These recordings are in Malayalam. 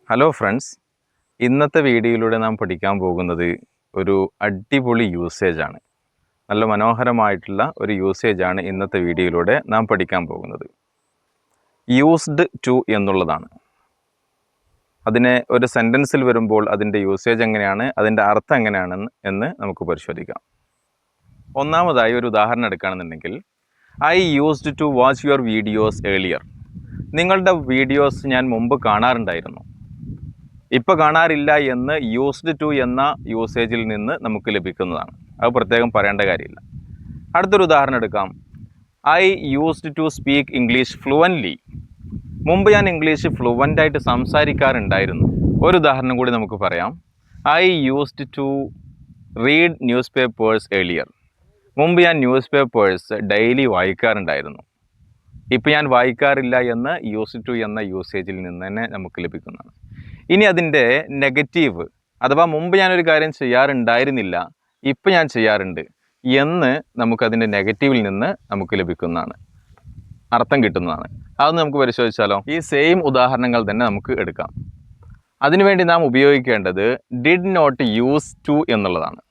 ഹലോ ഫ്രണ്ട്സ്, ഇന്നത്തെ വീഡിയോയിലൂടെ നാം പഠിക്കാൻ പോകുന്നത് ഒരു അടിപൊളി യൂസേജാണ്. നല്ല മനോഹരമായിട്ടുള്ള ഒരു യൂസേജാണ് ഇന്നത്തെ വീഡിയോയിലൂടെ നാം പഠിക്കാൻ പോകുന്നത്. യൂസ്ഡ് ടു എന്നുള്ളതാണ്. അതിനെ ഒരു സെൻറ്റൻസിൽ വരുമ്പോൾ അതിൻ്റെ യൂസേജ് എങ്ങനെയാണ്, അതിൻ്റെ അർത്ഥം എങ്ങനെയാണെന്ന് നമുക്ക് പരിശോധിക്കാം. ഒന്നാമതായി ഒരു ഉദാഹരണം എടുക്കുകയാണെന്നുണ്ടെങ്കിൽ, I used to watch your videos earlier. നിങ്ങളുടെ വീഡിയോസ് ഞാൻ മുമ്പ് കാണാറുണ്ടായിരുന്നു. ഇപ്പോൾ കാണാറില്ല എന്ന് യൂസ്ഡ് ടു എന്ന യൂസേജിൽ നിന്ന് നമുക്ക് ലഭിക്കുന്നതാണ്. അത് പ്രത്യേകം പറയേണ്ട കാര്യമില്ല. അടുത്തൊരു ഉദാഹരണം എടുക്കാം. I used to speak English fluently. മുമ്പ് ഞാൻ ഇംഗ്ലീഷ് ഫ്ലുവൻ്റായിട്ട് സംസാരിക്കാറുണ്ടായിരുന്നു. ഒരു ഉദാഹരണം കൂടി നമുക്ക് പറയാം. I used to read newspapers earlier. മുമ്പ് ഞാൻ ന്യൂസ് പേപ്പേഴ്സ് ഡെയിലി വായിക്കാറുണ്ടായിരുന്നു. ഇപ്പോൾ ഞാൻ വായിക്കാറില്ല എന്ന് യൂസ്ഡ് ടു എന്ന യൂസേജിൽ നിന്ന് തന്നെ നമുക്ക് ലഭിക്കുന്നതാണ്. ഇനി അതിൻ്റെ നെഗറ്റീവ്, അഥവാ മുമ്പ് ഞാനൊരു കാര്യം ചെയ്യാറുണ്ടായിരുന്നില്ല, ഇപ്പം ഞാൻ ചെയ്യാറുണ്ട് എന്ന് നമുക്കതിൻ്റെ നെഗറ്റീവിൽ നിന്ന് നമുക്ക് ലഭിക്കുന്നതാണ്, അർത്ഥം കിട്ടുന്നതാണ്. അതൊന്ന് നമുക്ക് പരിശോധിച്ചാലോ? ഈ സെയിം ഉദാഹരണങ്ങൾ തന്നെ നമുക്ക് എടുക്കാം. അതിനുവേണ്ടി നാം ഉപയോഗിക്കേണ്ടത് ഡിഡ് നോട്ട് യൂസ് ടു എന്നുള്ളതാണ്.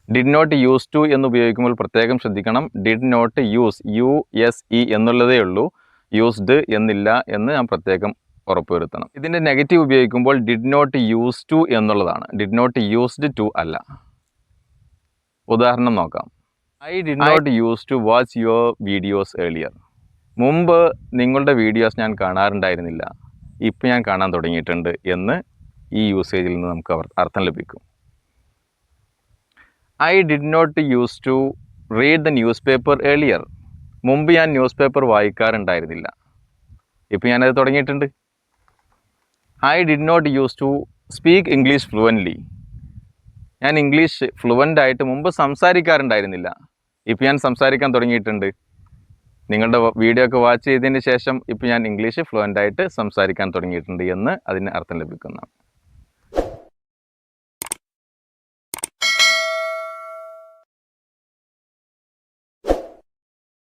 ഡിഡ് നോട്ട് യൂസ് ടു എന്ന് ഉപയോഗിക്കുമ്പോൾ പ്രത്യേകം ശ്രദ്ധിക്കണം. ഡിഡ് നോട്ട് യൂസ്, USE എന്നുള്ളതേ ഉള്ളൂ, യൂസ്ഡ് എന്നില്ല എന്ന് ഞാൻ പ്രത്യേകം ഉറപ്പുവരുത്തണം. ഇതിൻ്റെ നെഗറ്റീവ് ഉപയോഗിക്കുമ്പോൾ ഡിഡ് നോട്ട് യൂസ് ടു എന്നുള്ളതാണ്, ഡിഡ് നോട്ട് യൂസ്ഡ് ടു അല്ല. ഉദാഹരണം നോക്കാം. I did not use to watch your videos earlier. മുമ്പ് നിങ്ങളുടെ വീഡിയോസ് ഞാൻ കാണാറുണ്ടായിരുന്നില്ല, ഇപ്പം ഞാൻ കാണാൻ തുടങ്ങിയിട്ടുണ്ട് എന്ന് ഈ യൂസേജിൽ നിന്ന് നമുക്ക് അർത്ഥം ലഭിക്കും. I did not use to read the newspaper earlier. മുമ്പ് ഞാൻ ന്യൂസ് പേപ്പർ വായിക്കാറുണ്ടായിരുന്നില്ല, ഇപ്പം ഞാനത് തുടങ്ങിയിട്ടുണ്ട്. I did not use to speak English fluently. ഞാൻ ഇംഗ്ലീഷ് ഫ്ലുവൻ്റായിട്ട് മുമ്പ് സംസാരിക്കാറുണ്ടായിരുന്നില്ല, ഇപ്പം ഞാൻ സംസാരിക്കാൻ തുടങ്ങിയിട്ടുണ്ട്. നിങ്ങളുടെ വീഡിയോ ഒക്കെ വാച്ച് ചെയ്തതിന് ശേഷം ഇപ്പം ഞാൻ ഇംഗ്ലീഷ് ഫ്ലുവൻ്റായിട്ട് സംസാരിക്കാൻ തുടങ്ങിയിട്ടുണ്ട് എന്ന് അതിന് അർത്ഥം ലഭിക്കുന്നതാണ്.